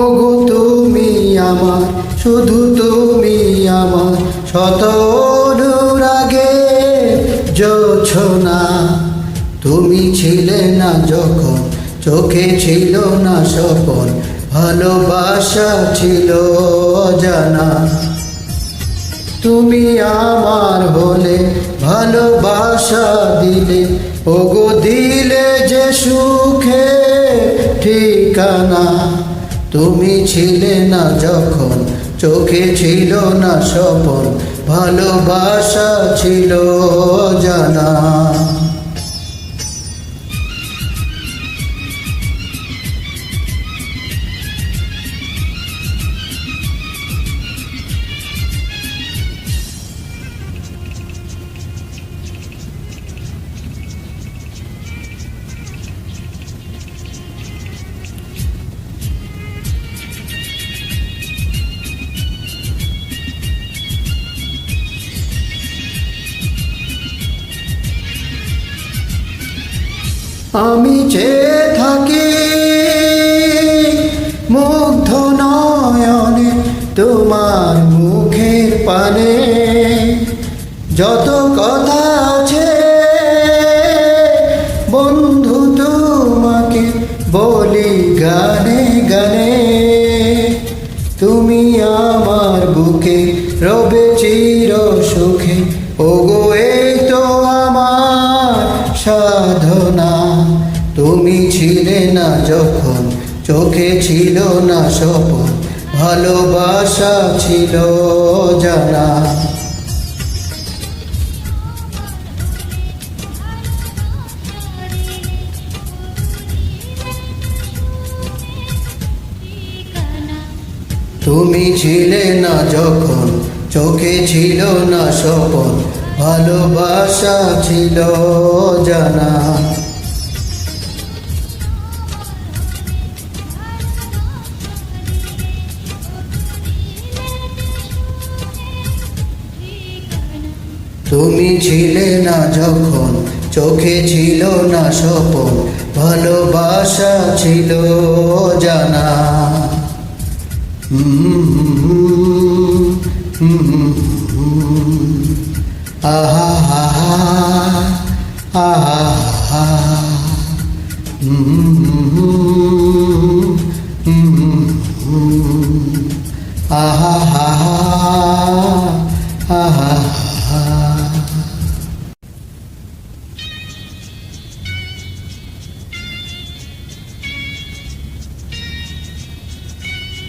ওগো তুমি আমার, শুধু তুমি আমার, শত অনুরাগে জোছনা। তুমি ছিলে না যখন, চোখে ছিল না স্বপন, ভালোবাসা ছিল অজানা। তুমি আমার হলে, ভালোবাসা দিলে, ওগো দিলে যে সুখে ঠিকানা। তুমি ছিলে না যখন, চোখে ছিল না স্বপন, ভালোবাসা ছিল অজানা। আমি চেয়ে থাকি মুগ্ধ নয়নে তোমার মুখের পানে, যত কথা আছে বন্ধু তোমাকে বলি গানে গানে। তুমি আমার বুকে রবে চির সুখে, ওগো এই তো আমার সাধনা। তুমি ছিলে না যখন, চোখে ছিল না স্বপন, ভালোবাসা ছিল জানা। তুমি ছিলে না যখন, চোখে ছিল না স্বপন, ভালোবাসা ছিল জানা। তুমি ছিলে না যখন, চোখে ছিল না স্বপন, ভালোবাসা ছিল জানা। আহা।